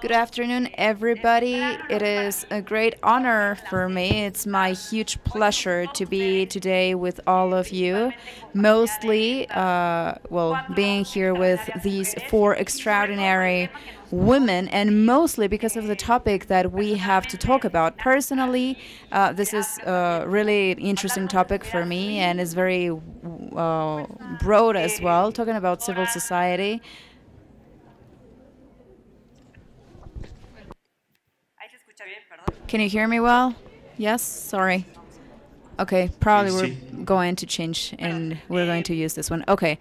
Good afternoon, everybody. It is a great honor for me. It's my huge pleasure to be today with all of you. Mostly, being here with these four extraordinary women, and mostly because of the topic that we have to talk about. Personally, this is a really interesting topic for me, and is very broad as well, talking about civil society. Can you hear me well? Yes? Sorry. Okay, probably we're Sí. going to change and we're going to use this one. Okay.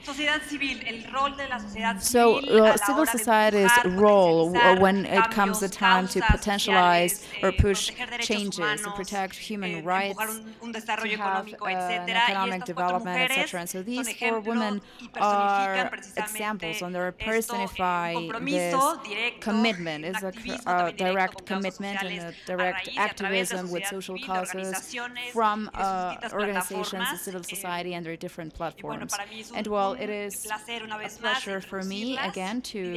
So, civil society's role when it comes the time to potentialize or push changes and protect human rights, to have an economic development, etc. And so these four women are examples, and they personify this commitment. It's a direct commitment and a direct activism with social causes from organizations of civil society and their different platforms. And well, it is a pleasure for me again to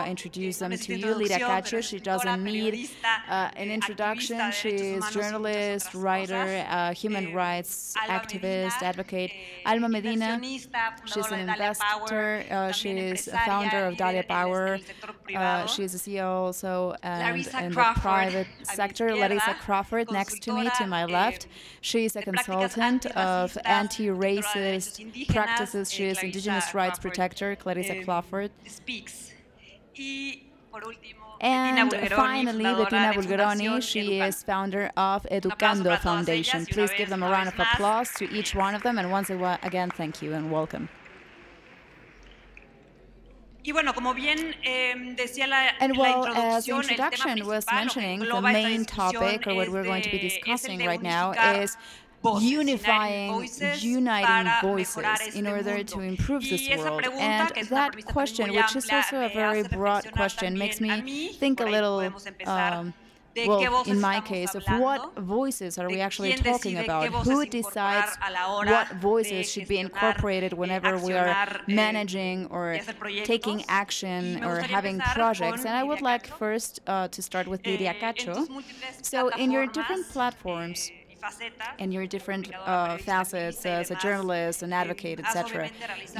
introduce them to you. Lydia Cacho, she doesn't need an introduction. She is journalist, writer, human rights activist, advocate. Alba Medina, she's an investor. She is a founder of Dalia Power. She is a CEO also, and in the private sector. Larissa Crawford, next to me, to my left. She is a consultant of anti-racist practices. She is indigenous rights protector, Larissa Crawford. And finally, Bettina Bulgheroni, she is founder of Educando Foundation. Please give them a round of applause to each one of them. And once again, thank you and welcome. And well, as the introduction was mentioning, the main topic, or what we're going to be discussing right now, is uniting voices in order to improve this world. And that question, which is also a very broad question, makes me think a little in my case, of what voices are we actually talking about? Who decides what voices should be incorporated whenever we are managing or taking action or having projects? And I would like first to start with Lydia Cacho. So in your different platforms, and your different facets as a journalist, an advocate, etc.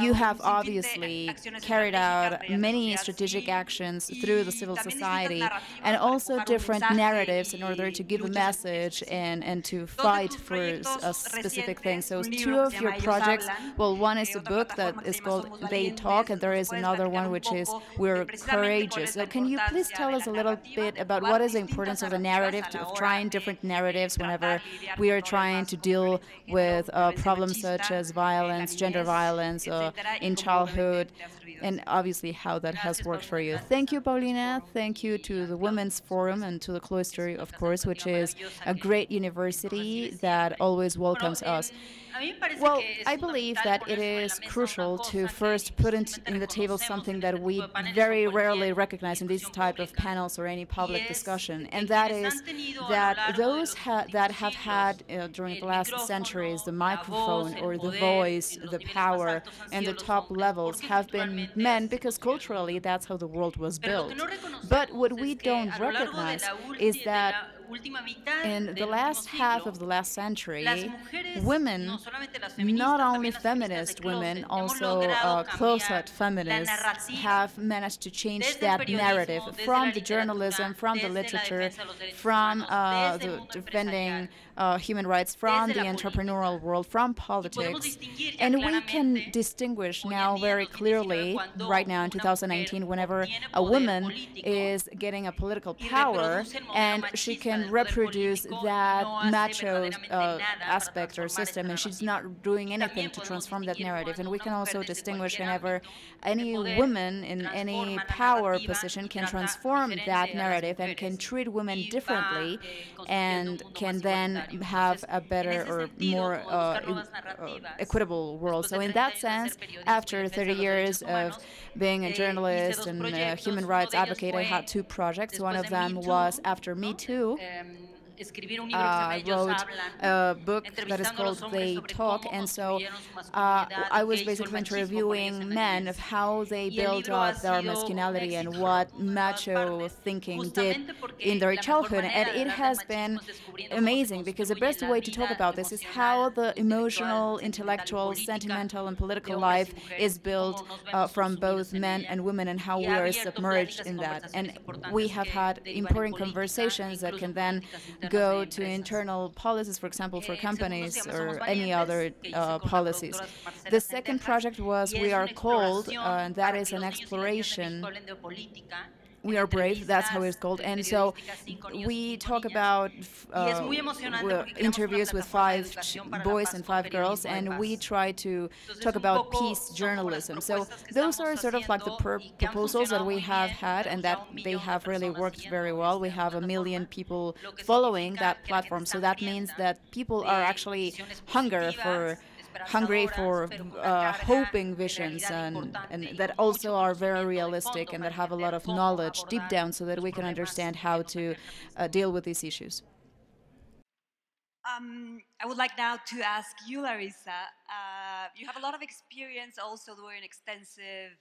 You have obviously carried out many strategic actions through the civil society and also different narratives in order to give a message and to fight for a specific thing. So two of your projects, well, one is a book that is called They Talk, and there is another one which is We're Courageous. So can you please tell us a little bit about what is the importance of the narrative, of trying different narratives whenever we are trying to deal with problems such as violence, gender violence in childhood, and obviously how that has worked for you. Thank you, Paulina. Thank you to the Women's Forum and to the Cloister, of course, which is a great university that always welcomes us. Well, I believe that it is crucial to first put in the table something that we very rarely recognize in these type of panels or any public discussion, and that is that those that have had during the last centuries the microphone or the voice, the power, and the top levels have been men, because culturally that's how the world was built. But what we don't recognize is that in the last half of the last century, women, not only feminist women, also closet feminists, have managed to change that narrative from the journalism, from the literature, from the defending human rights, from the entrepreneurial world, from politics. And we can distinguish now very clearly, right now in 2019, whenever a woman is getting a political power and she can reproduce that macho aspect or system, and she's not doing anything to transform that narrative. And we can also distinguish whenever any woman in any power position can transform that narrative and can treat women differently and can then have a better or more equitable world. So in that sense, after 30 years of being a journalist and a human rights advocate, I had two projects. One of them was after Me Too. wrote a book that is called They Talk, and so I was basically interviewing men of how they built up their masculinity and what macho thinking did in their childhood, and it has been amazing because the best way to talk about this is how the emotional, intellectual, sentimental, and political life is built from both men and women, and how we are submerged in that. And we have had important conversations that can then go to internal policies, for example, for companies or any other policies. The second project was We Are Cold, and that is an exploration. We Are Brave, that's how it's called. And so we talk about interviews with 5 boys and 5 girls, and we try to talk about peace journalism. So those are sort of like the proposals that we have had, and that they have really worked very well. We have 1 million people following that platform, so that means that people are actually hungry for hoping visions, and that also are very realistic and that have a lot of knowledge deep down, so that we can understand how to deal with these issues. I would like now to ask you, Larissa. You have a lot of experience also doing extensive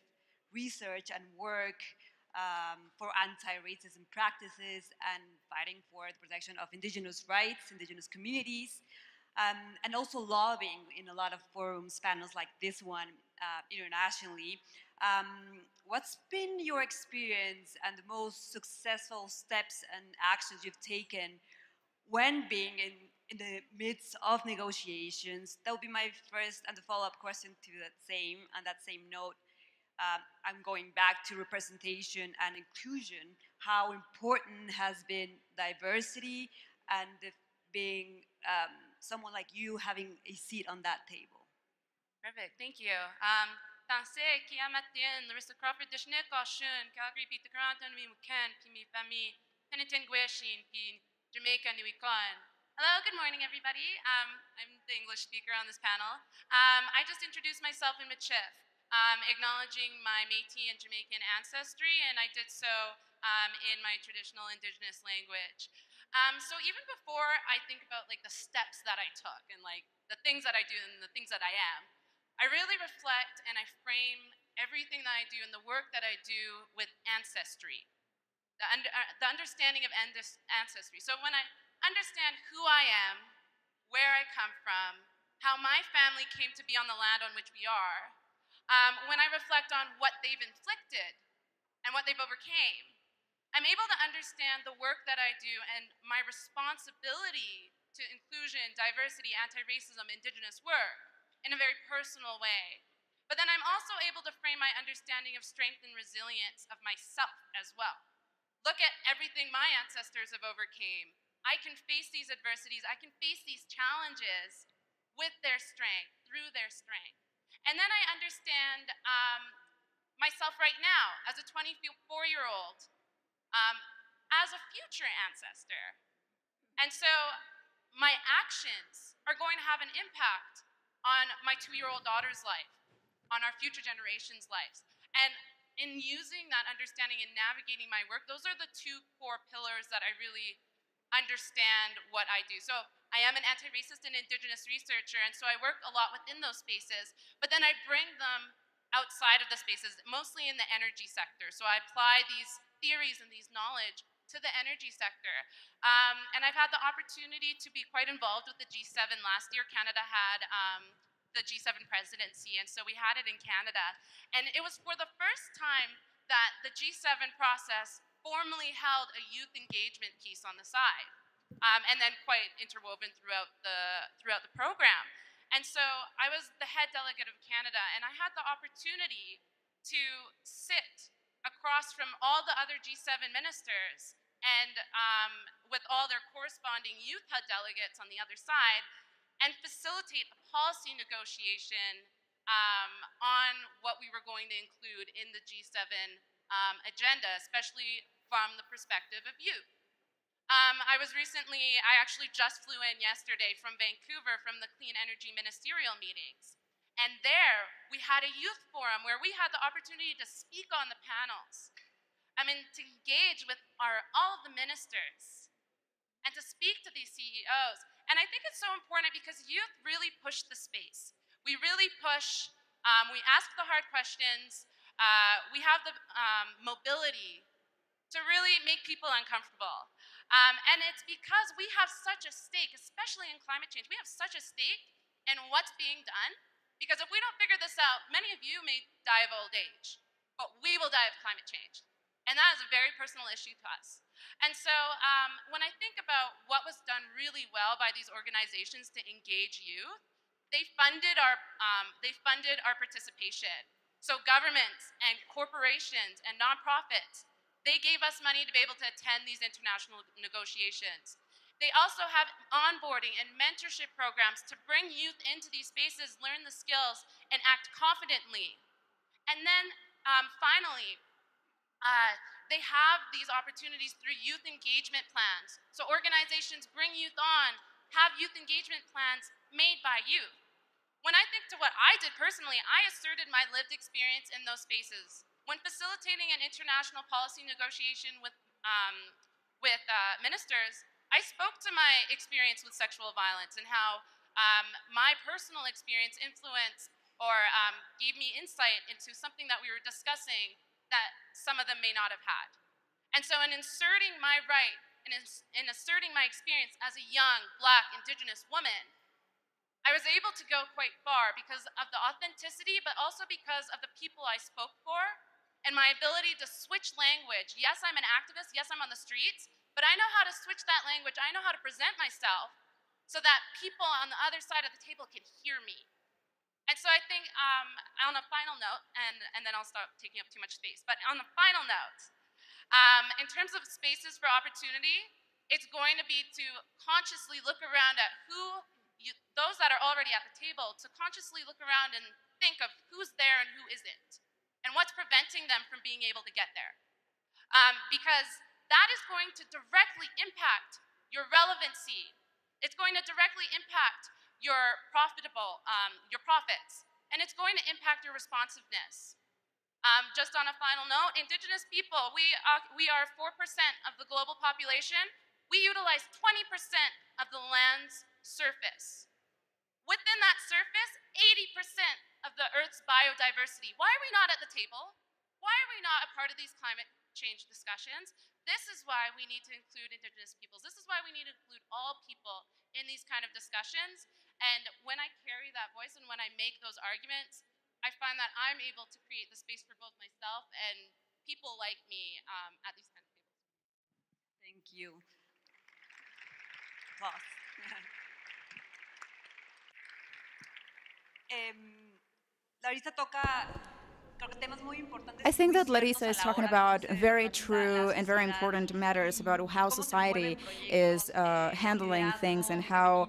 research and work for anti-racism practices and fighting for the protection of indigenous rights, indigenous communities, and also lobbying in a lot of forums, panels like this one internationally. What's been your experience and the most successful steps and actions you've taken when being in the midst of negotiations? That would be my first and the follow-up question to that same note. I'm going back to representation and inclusion. How important has been diversity and being someone like you having a seat on that table? Perfect, thank you. Tanse ki amatin Larissa Crawford dishne kashun Calgary pita grantan mi mukan ki mi fami penitin gweshin ki Jamaica ni wikan. Hello, good morning everybody. I'm the English speaker on this panel. I just introduced myself in Michif, acknowledging my Métis and Jamaican ancestry, and I did so in my traditional indigenous language. So even before I think about like the steps that I took and like the things that I do and the things that I am, I really reflect and I frame everything that I do and the work that I do with ancestry, the understanding of ancestry. So when I understand who I am, where I come from, how my family came to be on the land on which we are, when I reflect on what they've inflicted and what they've overcame, I'm able to understand the work that I do and my responsibility to inclusion, diversity, anti-racism, indigenous work in a very personal way. But then I'm also able to frame my understanding of strength and resilience of myself as well. Look at everything my ancestors have overcame. I can face these adversities, I can face these challenges with their strength, through their strength. And then I understand myself right now as a 24-year-old, as a future ancestor. And so my actions are going to have an impact on my 2-year-old daughter's life, on our future generations' lives. And in using that understanding and navigating my work, those are the 2 core pillars that I really understand what I do. So I am an anti-racist and indigenous researcher, and so I work a lot within those spaces, but then I bring them outside of the spaces, mostly in the energy sector. So I apply these theories and these knowledge to the energy sector. And I've had the opportunity to be quite involved with the G7. Last year, Canada had the G7 presidency, and so we had it in Canada. And it was for the first time that the G7 process formally held a youth engagement piece on the side, and then quite interwoven throughout the program. And so I was the head delegate of Canada, and I had the opportunity to sit across from all the other G7 ministers and with all their corresponding youth head delegates on the other side, and facilitate a policy negotiation on what we were going to include in the G7 agenda, especially from the perspective of youth. I actually just flew in yesterday from Vancouver from the Clean Energy Ministerial meetings. And there, we had a youth forum where we had the opportunity to speak on the panels. I mean, to engage with all of the ministers. and to speak to these CEOs. And I think it's so important because youth really push the space. We really push, we ask the hard questions, we have the mobility to really make people uncomfortable. And it's because we have such a stake, especially in climate change, we have such a stake in what's being done, because if we don't figure this out, many of you may die of old age, but we will die of climate change. And that is a very personal issue to us. And so when I think about what was done really well by these organizations to engage youth, they funded our participation. So governments and corporations and nonprofits, they gave us money to be able to attend these international negotiations. They also have onboarding and mentorship programs to bring youth into these spaces, learn the skills, and act confidently. And then finally, they have these opportunities through youth engagement plans. So organizations bring youth on, have youth engagement plans made by youth. When I think to what I did personally, I asserted my lived experience in those spaces. When facilitating an international policy negotiation with ministers, I spoke to my experience with sexual violence and how my personal experience influenced or gave me insight into something that we were discussing that some of them may not have had. And so in inserting my right and in asserting my experience as a young, Black, Indigenous woman, I was able to go quite far because of the authenticity, but also because of the people I spoke for and my ability to switch language. Yes, I'm an activist. Yes, I'm on the streets, but I know how to switch that language. I know how to present myself so that people on the other side of the table can hear me. And so I think on a final note, and then I'll stop taking up too much space, but on a final note, in terms of spaces for opportunity, it's going to be to consciously look around at those that are already at the table, to consciously look around and think of who's there and who isn't, and what's preventing them from being able to get there. Because that is going to directly impact your relevancy. It's going to directly impact your profits, and it's going to impact your responsiveness. Just on a final note, Indigenous people, we are 4% of the global population. We utilize 20% of the land's surface. Within that surface, 80% of the Earth's biodiversity. Why are we not at the table? Why are we not a part of these climate change discussions? This is why we need to include Indigenous peoples. This is why we need to include all people in these kind of discussions. And when I carry that voice and when I make those arguments, I find that I'm able to create the space for both myself and people like me at these kind of tables. Thank you. Applause. Larissa toca. I think that Larissa is talking about very true and very important matters about how society is handling things and how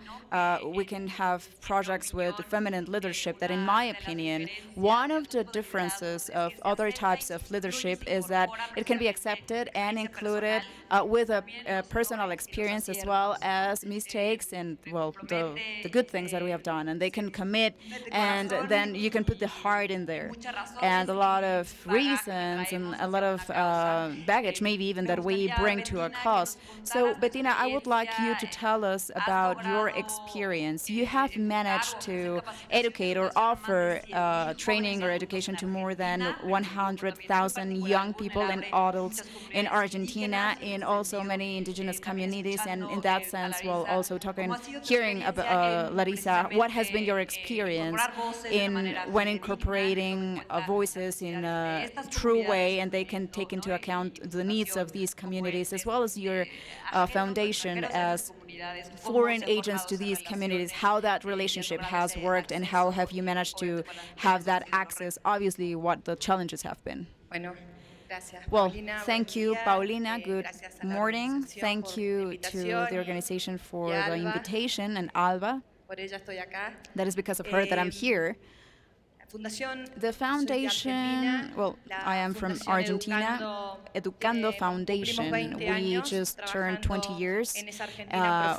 we can have projects with feminine leadership that, in my opinion, one of the differences of other types of leadership is that it can be accepted and included with a personal experience as well as mistakes and, well, the good things that we have done. And they can commit, and then you can put the heart in there. And a lot of reasons and a lot of baggage, maybe even that we bring to a cause. So, Bettina, I would like you to tell us about your experience. You have managed to educate or offer training or education to more than 100,000 young people and adults in Argentina, in also many indigenous communities. And in that sense, well, also hearing about Larissa, what has been your experience when incorporating voices in a true way, and they can take into account the needs of these communities, as well as your foundation as foreign agents to these communities, how that relationship has worked, and how have you managed to have that access, obviously what the challenges have been. Well, thank you, Paulina. Good morning. Thank you to the organization for the invitation, and Alba. That is because of her that I'm here. The foundation, well, I am from Argentina, Educando Foundation. We just turned 20 years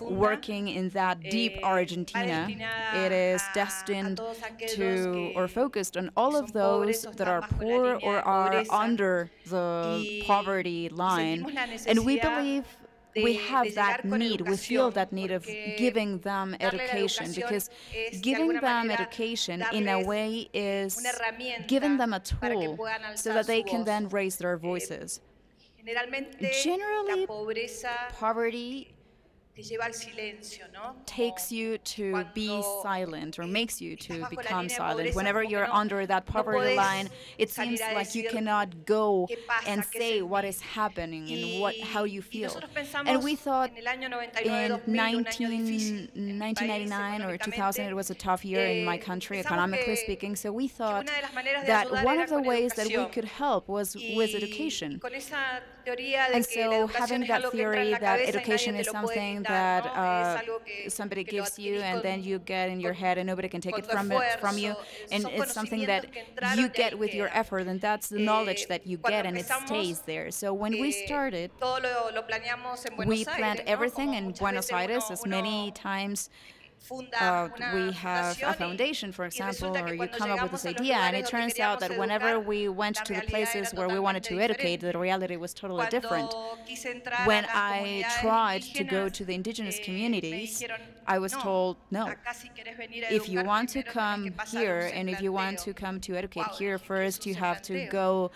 working in that deep Argentina. It is destined to, or focused on all of those that are poor or are under the poverty line. And we believe we have that need, we feel that need of giving them education, because giving them education in a way is giving them a tool so that they can then raise their voices. Generally, poverty takes you to be silent, or makes you to become silent. Whenever you're under that poverty line, it seems like you cannot go and say what is happening and how you feel. And we thought in 1999 or 2000, it was a tough year in my country, economically speaking, so we thought that one of the ways that we could help was with education. And so having that theory that education is something that somebody gives you and then you get in your head and nobody can take it from you, and it's something that you get with your effort, and that's the knowledge that you get and it stays there. So when we started, we planned everything in Buenos Aires, as many times we have a foundation, for example, or you come up with this idea, and it turns out that whenever we went to the places where we wanted to educate, the reality was totally different. When I tried to go to the indigenous communities, I was told, no, if you want to come here and if you want to come to educate here, first you have to go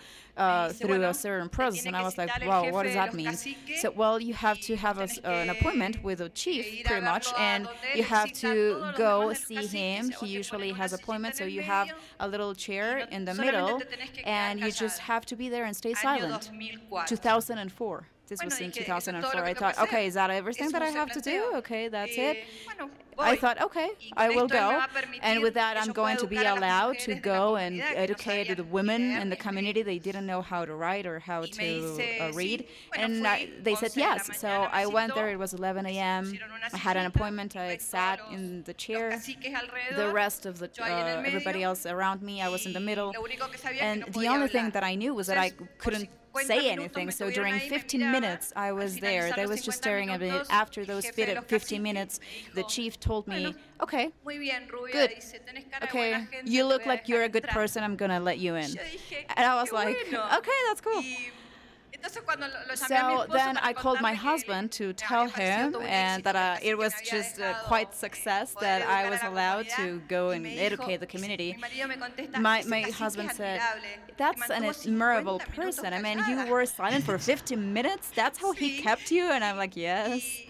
through a certain process. And I was like, wow, what does that mean? So, well, you have to have an appointment with a chief, pretty much, and you have to go see him. He usually has appointments, so you have a little chair in the middle, and you just have to be there and stay silent. 2004. This was in 2004. I thought, okay, is that everything that I have to do? Okay, that's it. I thought, okay, I will go. And with that, I'm going to be allowed to go and educate the women in the community. They didn't know how to write or how to read. And they said yes. So I went there. It was 11 a.m. I had an appointment. I sat in the chair. The rest of the everybody else around me, I was in the middle. And the only thing that I knew was that I couldn't say anything. So during 15 minutes, I was there. They was just staring at me. After those 15 minutes, the chief told me, okay, good. Okay, you look like you're a good person. I'm going to let you in. And I was like, okay, that's cool. So then I called my husband to tell him, and that it was just quite success that I was allowed to go and educate the community. My husband said, that's an admirable person. I mean, you were silent for 15 minutes? That's how he kept you? And I'm like, yes.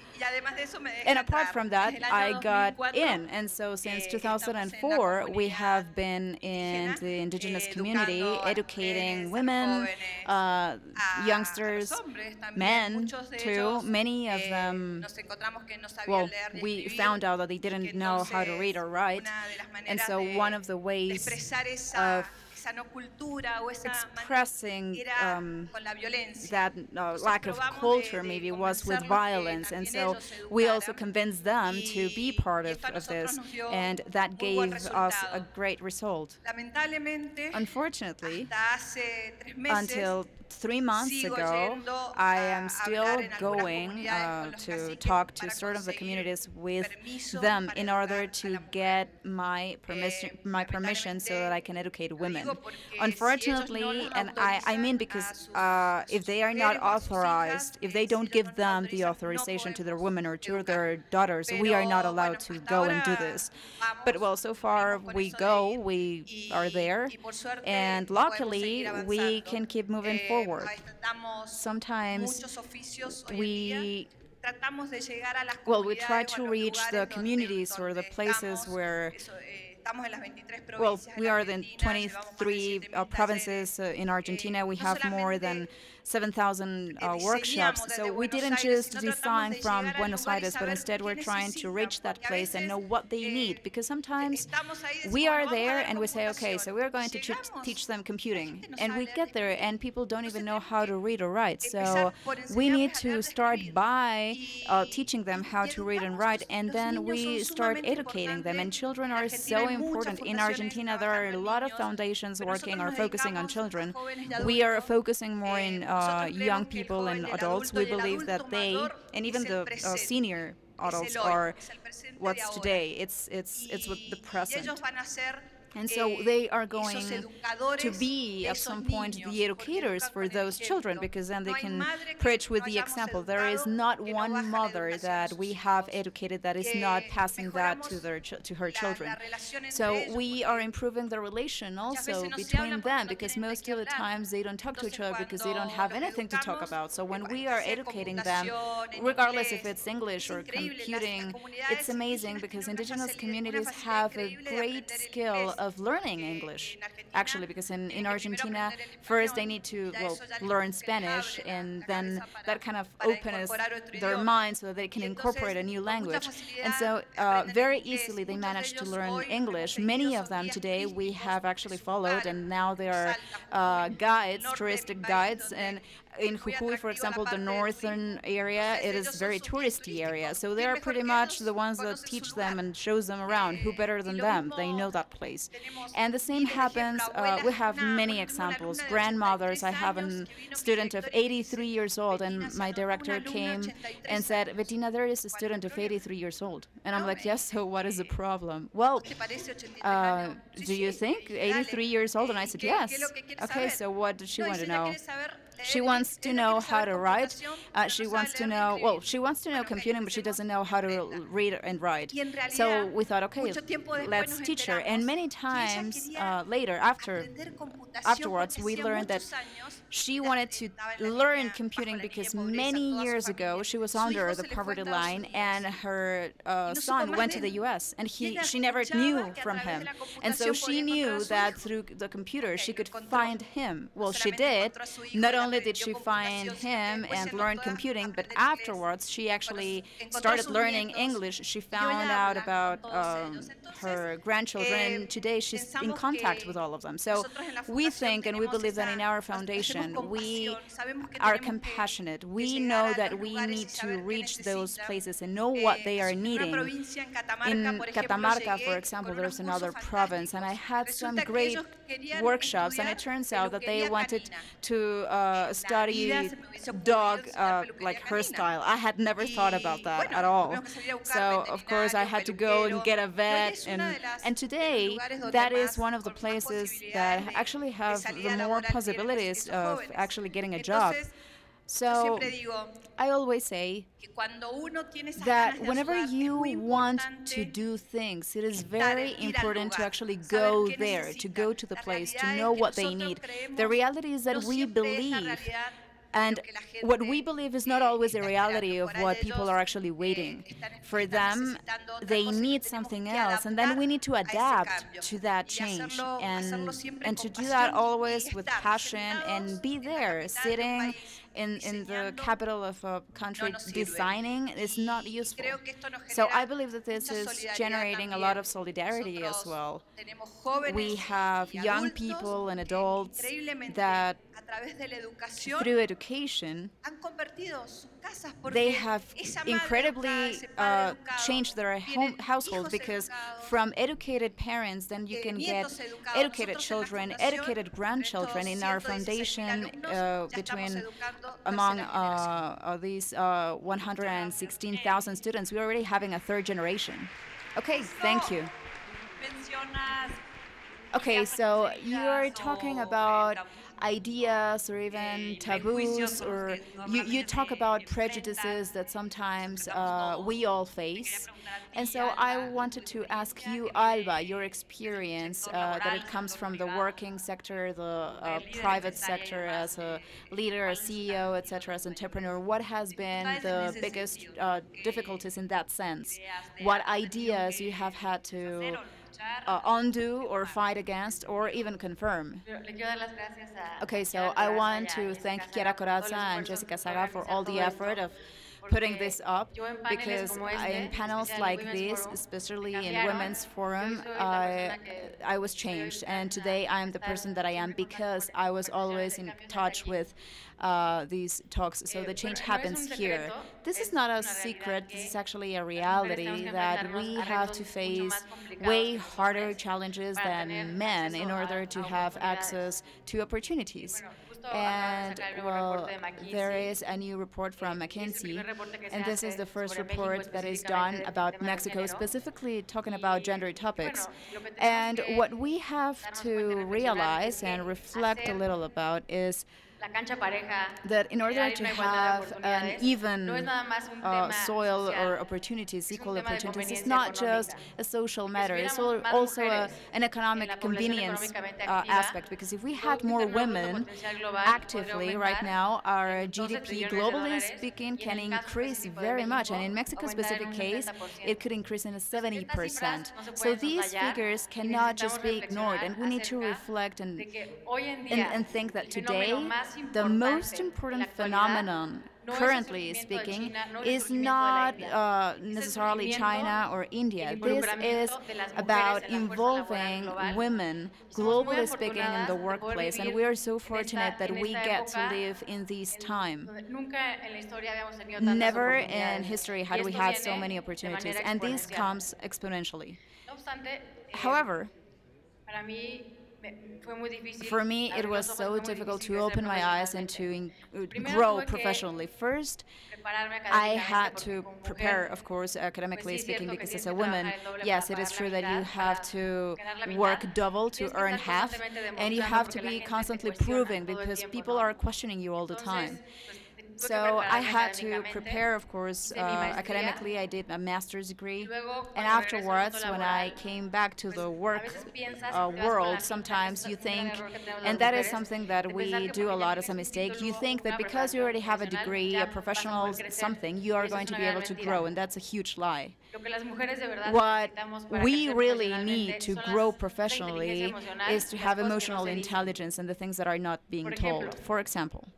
And apart from that, I got in. And so since 2004, we have been in the indigenous community, educating women, youngsters, men too. Many of them, well, we found out that they didn't know how to read or write. And so one of the ways of expressing that lack of culture maybe was with violence, and so we also convinced them to be part of this, and that gave us a great result. Unfortunately, until 3 months ago, I am still going to talk to certain of the communities with them in order to get my permission so that I can educate women. Unfortunately, and I mean because if they are not authorized, if they don't give them the authorization to their women or to their daughters, we are not allowed to go and do this. But well, so far we are there, and luckily we can keep moving forward. Sometimes we try to reach the communities or the places where, well, we are in 23 provinces in Argentina. We have more than 7,000 workshops. So we didn't just design from Buenos Aires, but instead we're trying to reach that place and know what they need. Because sometimes we are there and we say, okay, so we're going to teach them computing. And we get there and people don't even know how to read or write. So we need to start by teaching them how to read and write, and then we start educating them. And children are so important. In Argentina, there are a lot of foundations working or focusing on children. We are focusing more in young people and adults. We believe that they, and even the senior adults, are what's today. It's what the present. And so they are going to be, at some point, the educators for those children, because then they can preach with the example. There is not one mother that we have educated that is not passing that to her children. So we are improving the relation also between them, because most of the times they don't talk to each other because they don't have anything to talk about. So when we are educating them, regardless if it's English or computing, it's amazing, because indigenous communities have a great skill of learning English, actually, because in Argentina, first they need to, well, learn Spanish, and then that kind of opens their mind so that they can incorporate a new language. And so very easily they manage to learn English. Many of them today we have actually followed, and now they are guides, touristic guides, and in Jujuy, for example, the northern area, it is very touristy area. So they are pretty much the ones that teach them and shows them around. Who better than them? They know that place. And the same happens, we have many examples. Grandmothers, I have a student of 83 years old, and my director came and said, Bettina, there is a student of 83 years old. And I'm like, yes, so what is the problem? Well, do you think 83 years old? And I said, yes. Okay, so what does she want to know? She wants to know how to write. She wants to know, well, she wants to know computing, but she doesn't know how to read and write. So we thought, okay, let's teach her. And many times later, afterwards, we learned that she wanted to learn computing because many years ago she was under the poverty line, and her son went to the U.S. and she never knew from him. And so she knew that through the computer she could find him. Well, she did. Not only did she find him and learn computing, but afterwards she actually started learning English. She found out about her grandchildren. Today she's in contact with all of them. So we think and we believe that in our foundation we are compassionate. We know that we need to reach those places and know what they are needing. In Catamarca, for example, there's another province, and I had some great workshops, and it turns out that they wanted to study dog like hairstyle. I had never thought about that at all. So of course I had to go and get a vet, and today that is one of the places that actually have the more possibilities of actually getting a job. So I always say that whenever you want to do things, it is very important to actually go there, to go to the place, to know what they need. The reality is that we believe, and what we believe is not always the reality of what people are actually waiting. For them, they need something else, and then we need to adapt to that change, and to do that always with passion and be there, sitting in the capital of a country designing is not useful. So I believe that this is generating a lot of solidarity as well. We have young people and adults that through education, they have incredibly changed their household, because from educated parents, then you can get educated children, educated grandchildren. In our foundation, among these 116,000 students, we're already having a third generation. Okay, thank you. Okay, so you're talking about ideas or even taboos, or you talk about prejudices that sometimes we all face. And so I wanted to ask you, Alba, your experience, that it comes from the working sector, the private sector, as a leader, a CEO, etc., as an entrepreneur. What has been the biggest difficulties in that sense? What ideas you have had to undo or fight against or even confirm? Okay, so I want to thank Kiara Corazza and Jessica Saga for all the effort of putting this up, because in panels like this, especially in Women's Forum, I was changed, and today I am the person that I am because I was always in touch with these talks. So the change happens here. This is not a secret. This is actually a reality that we have to face way harder challenges than men in order to have access to opportunities. And well, there is a new report from McKinsey, and this is the first report that is done about Mexico, specifically talking about gender topics. And what we have to realize and reflect a little about is that in order to have an even soil or opportunities, equal opportunities, it's not just a social matter, it's also an economic convenience aspect, because if we had more women actively right now, our GDP, globally speaking, can increase very much, and in Mexico's specific case, it could increase in a 70%. So these figures cannot just be ignored, and we need to reflect and think that today, the most important phenomenon, currently speaking, is not necessarily China or India. This is about involving women, globally speaking, in the workplace. And we are so fortunate that we get to live in this time. Never in history had we had so many opportunities, and this comes exponentially. However, for me, it was so difficult to open my eyes and to grow professionally. First, I had to prepare, of course, academically speaking, because as a woman, yes, it is true that you have to work double to earn half, and you have to be constantly proving, because people are questioning you all the time. So I had to prepare, of course, academically. I did a master's degree. And afterwards, when I came back to the work world, sometimes you think, and that is something that we do a lot as a mistake, you think that because you already have a degree, a professional something, you are going to be able to grow, and that's a huge lie. What we really need to grow professionally is to have emotional intelligence and the things that are not being told. For example,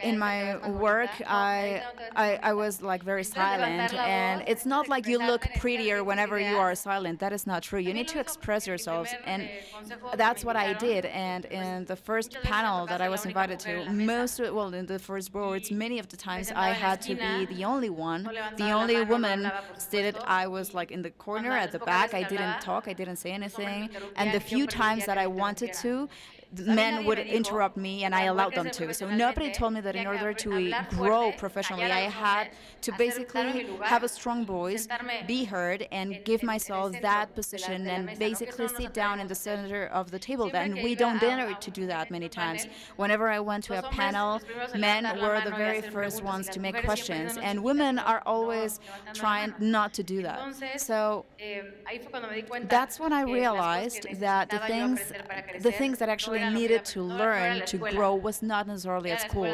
in my work, I was like very silent, and it's not like you look prettier whenever you are silent. That is not true. You need to express yourselves, and that's what I did. And in the first panel that I was invited to, in the first boards, many of the times I had to be the only one, the only woman seated. I was like in the corner at the back. I didn't talk, I didn't say anything, and the few times that I wanted to, men would interrupt me, and I allowed them to. So nobody told me that in order to grow professionally, I had to basically have a strong voice, be heard, and give myself that position, and basically sit down in the center of the table. And we don't dare to do that many times. Whenever I went to a panel, men were the very first ones to make questions, and women are always trying not to do that. So that's when I realized that the things that actually needed to learn to grow was not necessarily at school.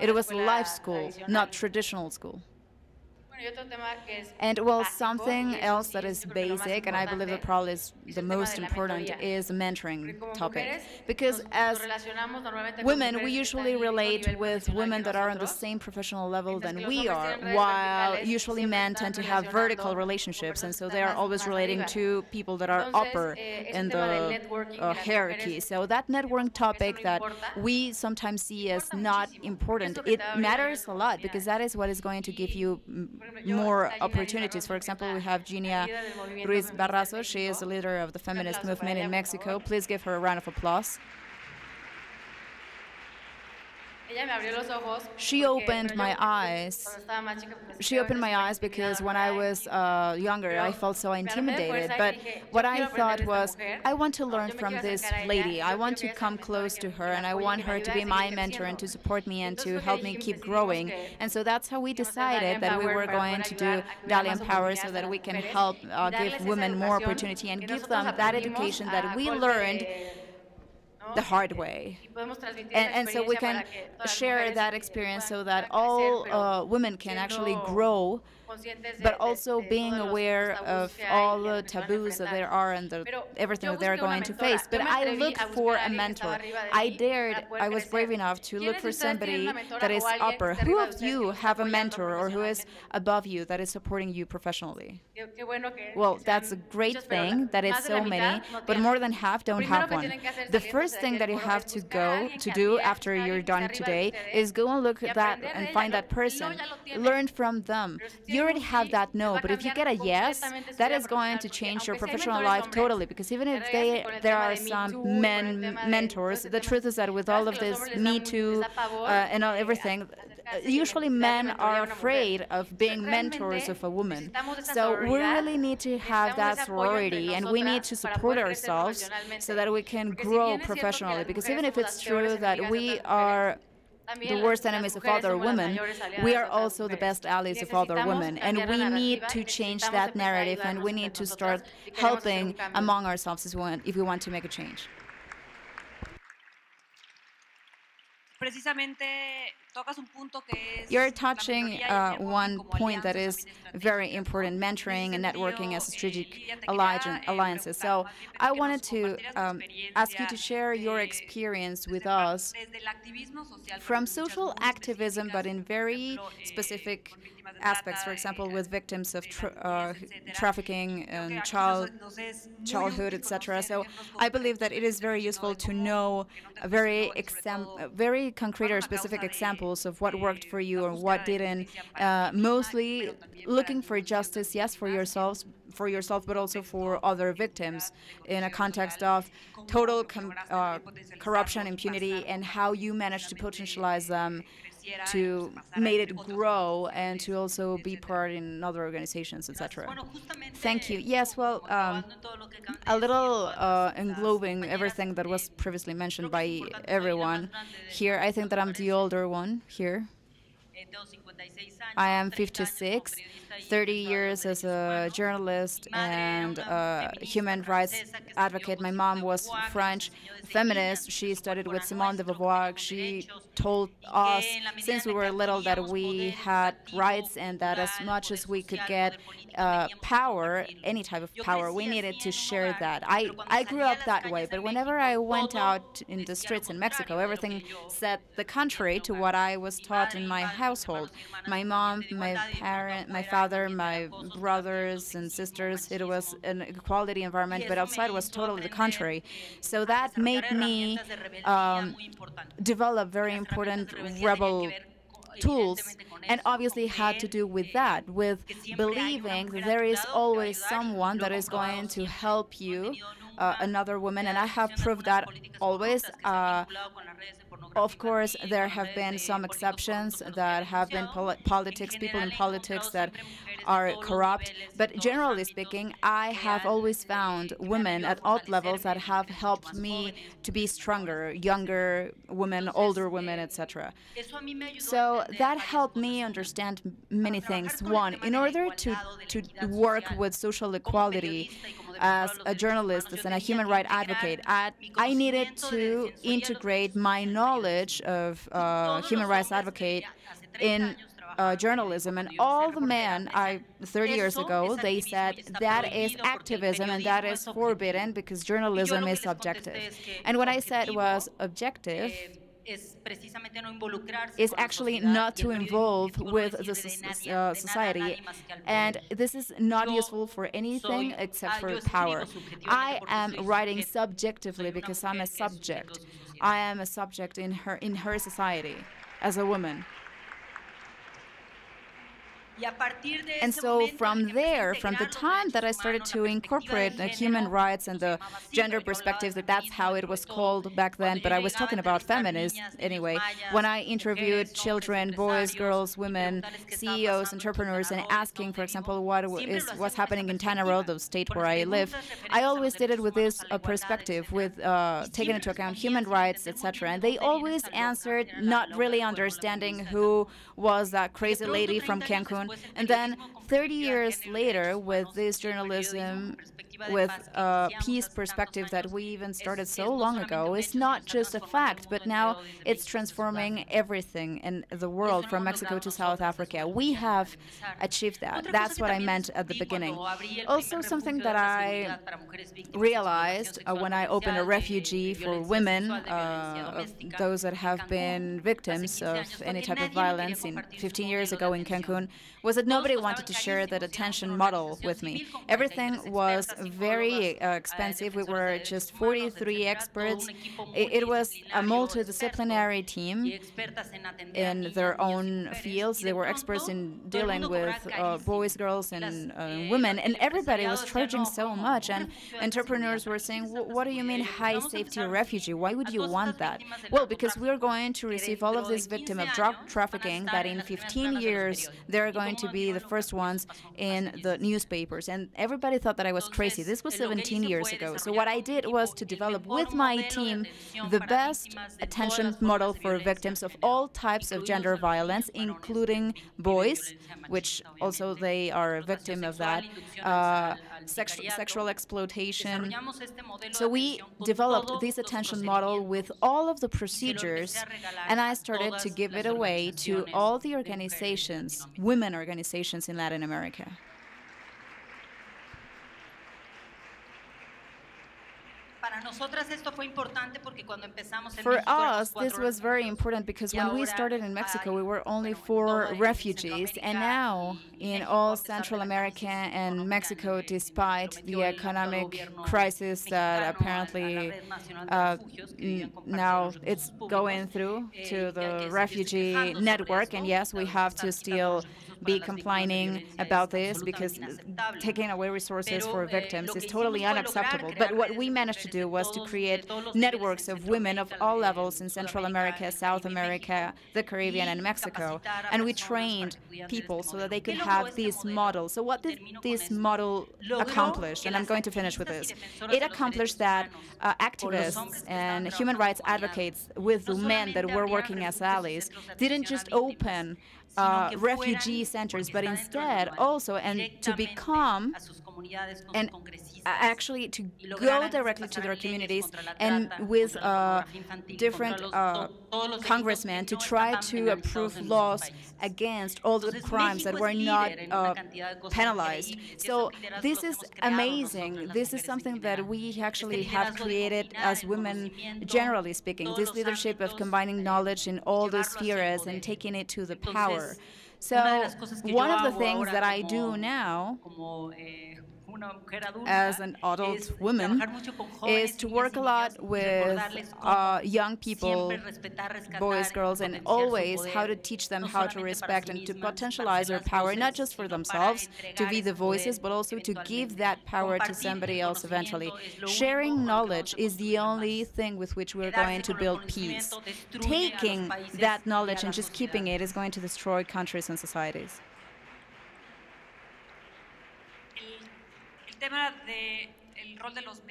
It was life school, not traditional school. And well, something else that is basic, and I believe that probably is the most important, is the mentoring topic. Because as women, we usually relate with women that are on the same professional level than we are, while usually men tend to have vertical relationships, and so they are always relating to people that are upper in the hierarchy. So that networking topic that we sometimes see as not important, it matters a lot, because that is what is going to give you more opportunities. For example, we have Genia Ruiz Barrazo. She is the leader of the feminist movement in Mexico. Please give her a round of applause. She opened my eyes. She opened my eyes because when I was younger, I felt so intimidated. But what I thought was, I want to learn from this lady. I want to come close to her, and I want her to be my mentor and to support me and to help me keep growing. And so that's how we decided that we were going to do Dalia Empower, so that we can help give women more opportunity and give them that education that we learned the hard way. And so we can share that experience so that all women can actually grow, but also being aware of all the taboos that there are and everything that they're going to face. But I looked for a mentor. I was brave enough to look for somebody that is upper. Who of you have a mentor or who is above you that is supporting you professionally? Well, that's a great thing that is so many, but more than half don't have one. The first thing that you have to do after you're done today is go and look at that and find that person. Learn from them. You already have that no, but if you get a yes, that is going to change your professional life totally, because even if there are some mentors, the truth is that with all of this Me Too and everything, usually men are afraid of being mentors of a woman. So we really need to have that sorority, and we need to support ourselves so that we can grow professionally, because even if it's true that we are the worst enemies of other women, we are also the best allies of other women, and we need to change that narrative, and we need to start helping among ourselves if we want to make a change. You're touching one point that is very important, mentoring and networking as strategic alliances. So I wanted to ask you to share your experience with us from social activism, but in very specific aspects, for example, with victims of trafficking and childhood, etc. So I believe that it is very useful to know very concrete or specific examples of what worked for you or what didn't. Mostly looking for justice, yes, for yourself, but also for other victims in a context of total corruption, impunity, and how you manage to potentialize them to make it grow and to also be part in other organizations, etc. Thank you. Yes, well, a little englobing everything that was previously mentioned by everyone here. I think that I'm the older one here. I am 56, 30 years as a journalist and human rights advocate. My mom was French feminist. She studied with Simone de Beauvoir. She told us since we were little that we had rights and that as much as we could get power, any type of power, we needed to share that. I grew up that way, but whenever I went out in the streets in Mexico, everything said the contrary to what I was taught in my household. My mom, my father, my brothers and sisters, it was an equality environment, but outside was totally the contrary. So that made me develop very important rebel tools, and obviously had to do with that, with believing that there is always someone that is going to help you, another woman, and I have proved that always. Of course, there have been some exceptions that have been people in politics that are corrupt, but generally speaking, I have always found women at all levels that have helped me to be stronger, younger women, older women, etc. So that helped me understand many things. One, in order to work with social equality as a journalist, as a human rights advocate, I needed to integrate my knowledge of human rights advocate in journalism. And all the men 30 years ago, they said that is activism and that is forbidden because journalism is subjective. And what I said was objective is actually not to involve with the society, and this is not useful for anything except for power. I am writing subjectively because I'm a subject. I am a subject in her society as a woman. And so from there, from the time that I started to incorporate the human rights and the gender perspectives, that's how it was called back then, but I was talking about feminists anyway. When I interviewed children, boys, girls, women, CEOs, entrepreneurs, and asking, for example, what's happening in Tanaro, the state where I live, I always did it with this perspective, with taking into account human rights, etc. And they always answered not really understanding who was that crazy lady from Cancun. And then 30 years later, with this journalism, with a peace perspective that we even started so long ago, it's not just a fact, but now it's transforming everything in the world from Mexico to South Africa. We have achieved that. That's what I meant at the beginning. Also, something that I realized when I opened a refugee for women, those that have been victims of any type of violence 15 years ago in Cancun, was that nobody wanted to share that attention model with me. Everything was very expensive. We were just 43 experts. It was a multidisciplinary team in their own fields. They were experts in dealing with boys, girls, and women, and everybody was charging so much. And entrepreneurs were saying, what do you mean high safety refugee? Why would you want that? Well, because we're going to receive all of these victims of drug trafficking that in 15 years they're going to be the first ones in the newspapers. And everybody thought that I was crazy. This was 17 years ago. So what I did was to develop with my team the best attention model for victims of all types of gender violence, including boys, which also they are a victim of that, sexual exploitation. So we developed this attention model with all of the procedures, and I started to give it away to all the organizations, women organizations in Latin America. For us, this was very important because when we started in Mexico, we were only 4 refugees, and now in all Central America and Mexico, despite the economic crisis that apparently now it's going through to the refugee network, and yes, we have to still be complaining about this because taking away resources for victims is totally unacceptable. But what we managed to do was to create networks of women of all levels in Central America, South America, the Caribbean, and Mexico. And we trained people so that they could have this model. So what did this model accomplish? And I'm going to finish with this. It accomplished that activists and human rights advocates with the men that were working as allies didn't just open refugee centers, but instead also to become and actually to go directly to their communities and with different congressmen to try to approve laws against all the crimes that were not penalized. So this is amazing. This is something that we actually have created as women, generally speaking, this leadership of combining knowledge in all the spheres and taking it to the power. So one of the things that I do now as an adult woman is to work a lot with young people, boys, girls, and always how to teach them how to respect and to potentialize their power, not just for themselves, to be the voices, but also to give that power to somebody else eventually. Sharing knowledge is the only thing with which we're going to build peace. Taking that knowledge and just keeping it is going to destroy countries and societies.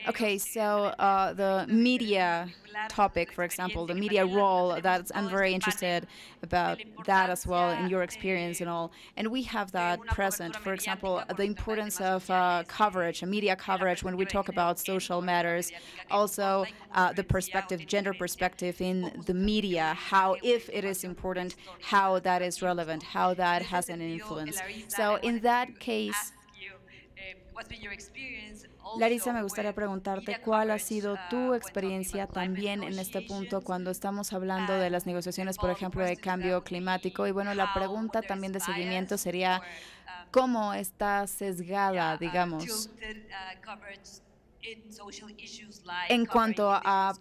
Okay, so the media topic, for example, the media role, I'm very interested about that as well in your experience and all. And we have that present. For example, the importance of coverage, media coverage when we talk about social matters. Also, the perspective, gender perspective in the media, how, if it is important, how that is relevant, how that has an influence. So in that case, Larissa, me gustaría preguntarte cuál ha sido tu experiencia también en este punto cuando estamos hablando de las negociaciones, por ejemplo, de cambio climático. Y bueno, la pregunta también de seguimiento sería, ¿cómo está sesgada, digamos, en cuanto a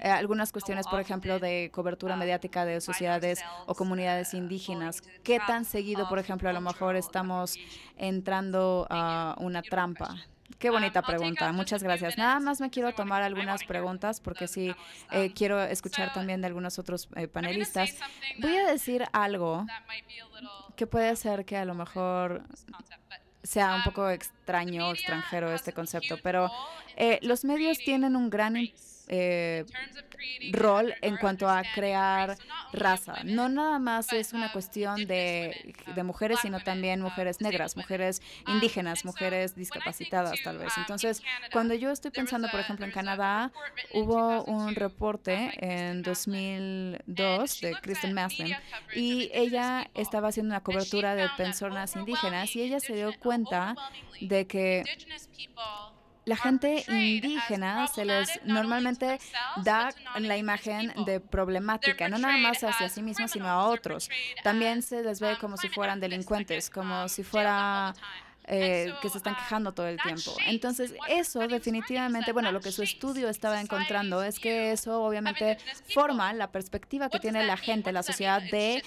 algunas cuestiones, por ejemplo, de cobertura mediática de sociedades o comunidades indígenas? ¿Qué tan seguido, por ejemplo, a lo mejor estamos entrando a una trampa? Qué bonita pregunta, muchas gracias. Nada más me quiero tomar algunas preguntas porque sí quiero escuchar también de algunos otros panelistas. Voy a decir algo que puede ser que a lo mejor sea un poco extraño o extranjero este concepto, pero los medios tienen un gran rol en cuanto a crear raza. No nada más es una cuestión de mujeres, sino también mujeres negras, mujeres indígenas, mujeres discapacitadas tal vez. Entonces, cuando yo estoy pensando, por ejemplo, en Canadá, hubo un reporte en 2002 de Kristen Maslin y ella estaba haciendo una cobertura de personas indígenas y ella se dio cuenta de que la gente indígena se les normalmente da la imagen de problemática, no nada más hacia sí mismos, sino a otros. También se les ve como si fueran delincuentes, como si fuera que se están quejando todo el tiempo. Entonces, eso definitivamente, bueno, lo que su estudio estaba encontrando es que eso obviamente forma la perspectiva que tiene la gente, la sociedad de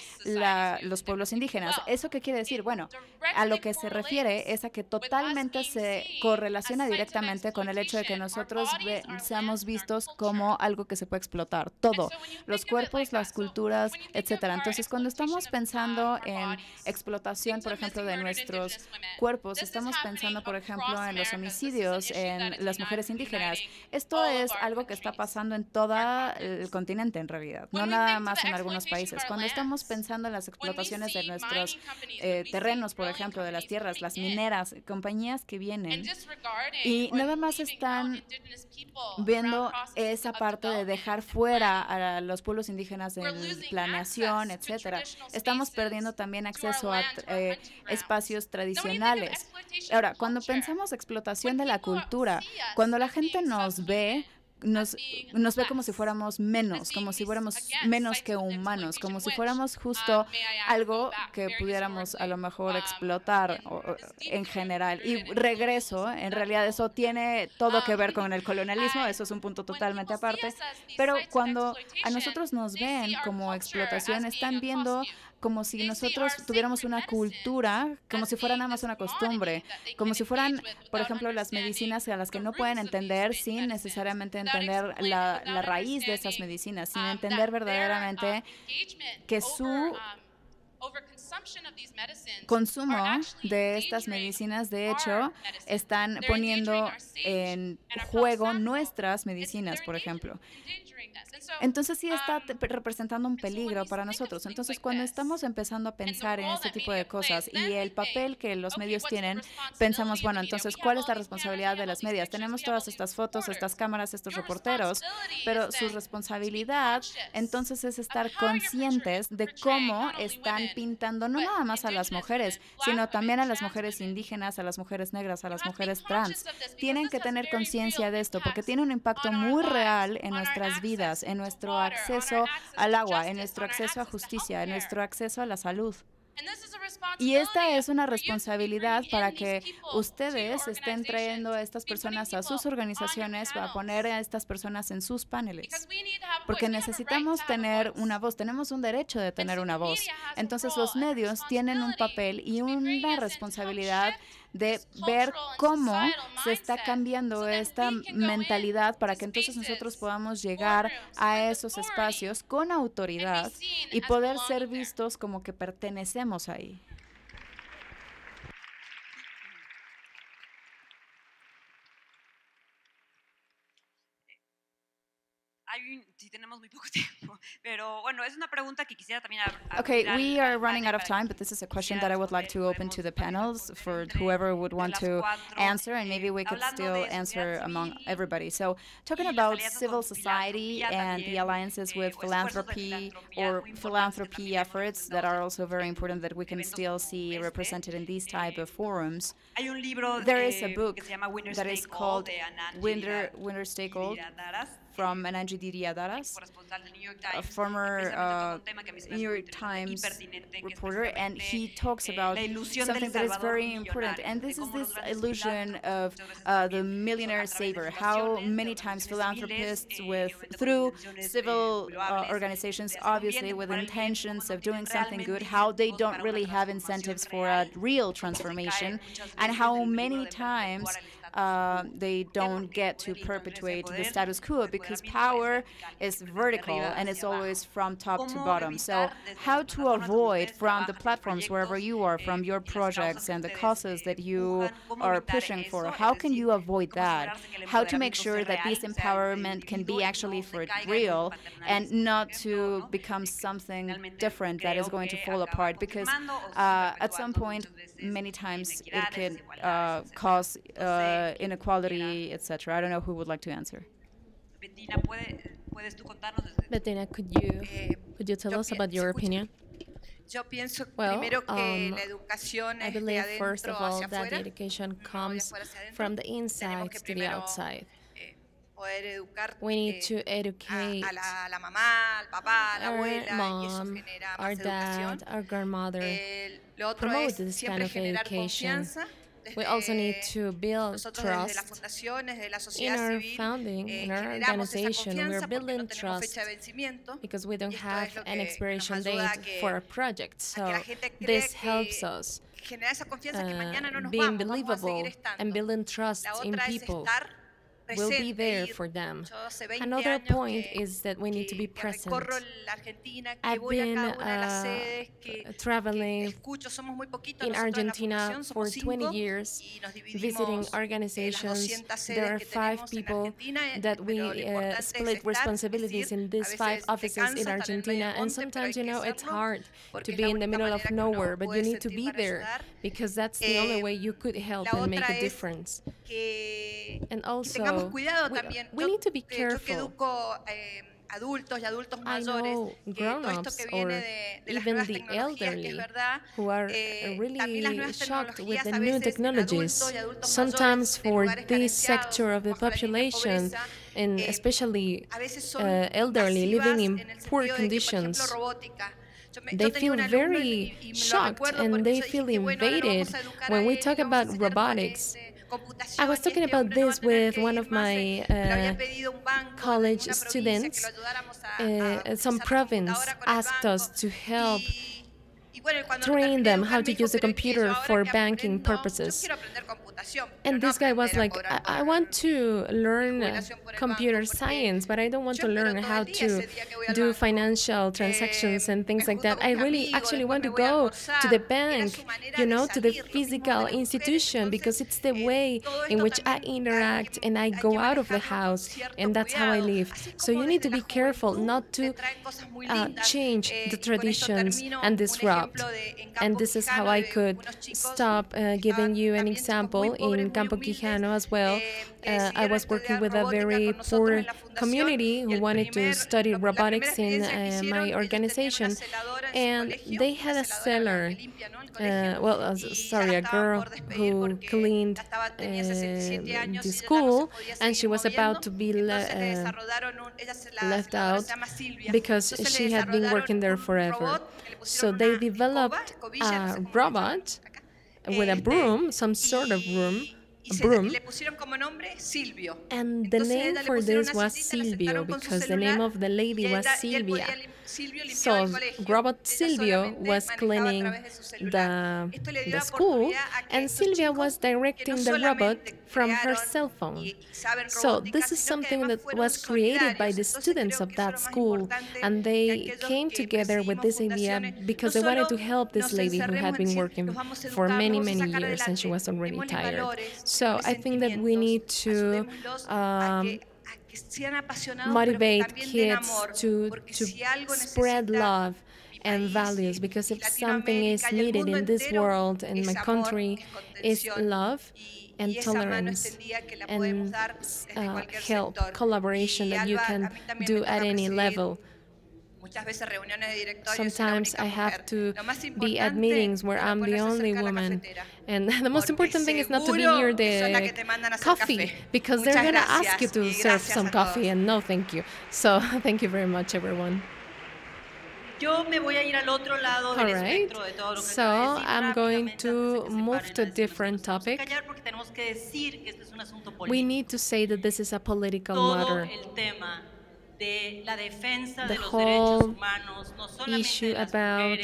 los pueblos indígenas. ¿Eso qué quiere decir? Bueno, a lo que se refiere es a que totalmente se correlaciona directamente con el hecho de que nosotros seamos vistos como algo que se puede explotar. Todo, los cuerpos, las culturas, etcétera. Entonces, cuando estamos pensando en explotación, por ejemplo, de nuestros cuerpos, estamos pensando, por ejemplo, en los homicidios en las mujeres indígenas. Esto es algo que está pasando en todo el continente, en realidad, no nada más en algunos países. Cuando estamos pensando en las explotaciones de nuestros terrenos, por ejemplo, de las tierras, las mineras, compañías que vienen y nada más están viendo esa parte de dejar fuera a los pueblos indígenas en planeación, etcétera. Estamos perdiendo también acceso a espacios tradicionales. Ahora, cuando pensamos explotación de la cultura, cuando la gente nos ve como si fuéramos menos, como si fuéramos menos que humanos, como si fuéramos justo algo que pudiéramos a lo mejor explotar en general. Y regreso, en realidad eso tiene todo que ver con el colonialismo, eso es un punto totalmente aparte, pero cuando a nosotros nos ven como explotación, están viendo como si nosotros tuviéramos una cultura, como si fuera nada más una costumbre, como si fueran, por ejemplo, las medicinas a las que no pueden entender sin necesariamente entender la raíz de esas medicinas, sin entender verdaderamente que su consumo de estas medicinas, de hecho, están poniendo en juego nuestras medicinas, por ejemplo. Entonces sí está representando un peligro para nosotros. Entonces cuando estamos empezando a pensar en este tipo de cosas y el papel que los medios tienen, pensamos, bueno, entonces, ¿cuál es la responsabilidad de las medias? Tenemos todas estas fotos, estas cámaras, estos reporteros, pero su responsabilidad entonces es estar conscientes de cómo están pintando no nada más a las mujeres, sino también a las mujeres indígenas, a las mujeres negras, a las mujeres trans. Tienen que tener conciencia de esto porque tiene un impacto muy real en nuestras vidas, en nuestro acceso al agua, en nuestro acceso a justicia, en nuestro acceso a la salud. Y esta es una responsabilidad para que ustedes estén trayendo a estas personas a sus organizaciones, a poner a estas personas en sus paneles. Porque necesitamos tener una voz, tenemos un derecho de tener una voz. Entonces los medios tienen un papel y una responsabilidad de ver cómo se está cambiando esta mentalidad para que entonces nosotros podamos llegar a esos espacios con autoridad y poder ser vistos como que pertenecemos ahí. Sí, tenemos muy poco tiempo, pero bueno, es una pregunta que quisiera también Okay, we are running out of time, but this is a question that I would like to open to the panels for whoever would want to answer, and maybe we could still answer among everybody. So, talking about civil society and the alliances with philanthropy or philanthropy efforts that are also very important that we can still see represented in these type of forums. There is a book that is called Winner Stay Gold from Ananji Diryadaras, a former New York Times reporter, and he talks about something that is very important. And this is this illusion of the millionaire saver, how many times philanthropists through civil organizations, obviously with intentions of doing something good, how they don't really have incentives for a real transformation, and how many times they don't get to perpetuate the status quo because power is vertical and it's always from top to bottom. So how to avoid from the platforms wherever you are, from your projects and the causes that you are pushing for, how can you avoid that? How to make sure that this empowerment can be actually for real and not to become something different that is going to fall apart, because at some point many times it can cause inequality, etc. I don't know who would like to answer. Bettina, could you tell us about your opinion? Well, I believe first of all that the education comes from the inside to the outside. We need to educate our mom, our dad, our grandmother, promote this kind of education. we also need to build trust in our founding, in our organization. We're building trust because we don't have an expiration date for a project. So this helps us being believable and building trust in people. We'll be there for them. Another point is that we need to be present. I've been traveling in Argentina for 20 years, visiting organizations. There are 5 people that we split responsibilities in these 5 offices in Argentina. And sometimes, you know, it's hard to be in the middle of nowhere, but you need to be there because that's the only way you could help and make a difference. And also, we need to be careful. I know grown-ups or even the elderly who are really shocked with the new technologies. Sometimes for this sector of the population, and especially elderly living in poor conditions, they feel very shocked and they feel invaded when we talk about robotics. I was talking about this with one of my college students. Some province asked us to help train them how to use a computer for banking purposes. And this guy was like, I want to learn computer science, but I don't want to learn how to do financial transactions and things like that. I really actually want to go to the bank, you know, to the physical institution, because it's the way in which I interact and I go out of the house, and that's how I live. So you need to be careful not to change the traditions and disrupt. And this is how I could stop giving you an example. In Campo Quijano as well, I was working with a very poor community who wanted to study robotics in my organization, and they had a seller, a girl who cleaned the school, and she was about to be left out because she had been working there forever. So they developed a robot with a broom, some sort of broom, and the name for this was Silvio, because the name of the lady was Silvia. So robot Silvio was cleaning the school, and Silvia was directing the robot from her cell phone. So this is something that was created by the students of that school, and they came together with this idea because they wanted to help this lady who had been working for many, many years, and she was already tired. So I think that we need to motivate kids to spread love and values, because if something is needed in this world, in my country, is love and tolerance and help, collaboration that you can do at any level. Sometimes I have to be at meetings where I'm the only woman, and the most important thing is not to be near the coffee, because they're going to ask you to serve some coffee, and no thank you. So thank you very much, everyone. All right, so I'm going to move to a different topic. We need to say that this is a political matter. The whole issue about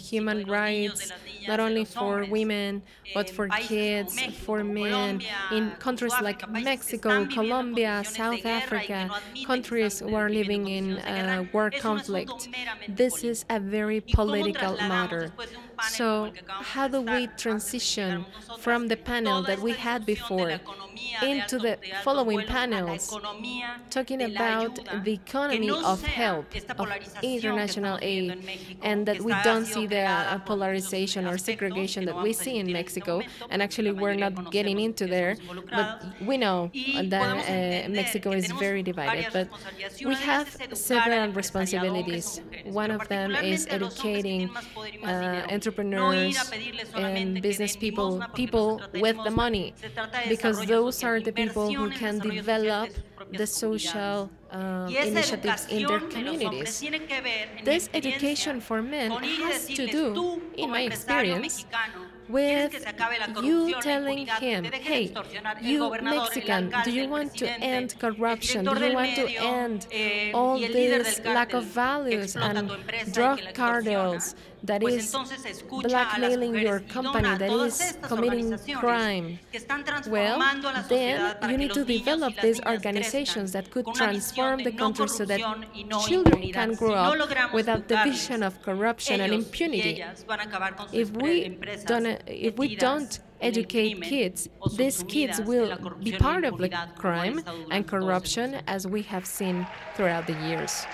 human rights, not only for women, but for kids, for men, in countries like Mexico, Colombia, South Africa, countries who are living in war conflict. This is a very political matter. So how do we transition from the panel that we had before into the following panels, talking about the economy of help, of international aid, and that we don't see the polarization or segregation that we see in Mexico, and actually we're not getting into there, but we know that Mexico is very divided, but we have several responsibilities. One of them is educating entrepreneurs and business people, people with the money, because those are the people who can develop the social initiatives in their communities. This education for men has to do, in my experience, with you telling him, hey, you Mexican, do you want to end corruption? Do you want to end all this lack of values and drug cartels that is blackmailing your company, that is committing crime? Well, then you need to develop these organizations that could transform the country so that children can grow up without the vision of corruption and impunity. If we don't educate kids, these kids will be part of the crime and corruption as we have seen throughout the years.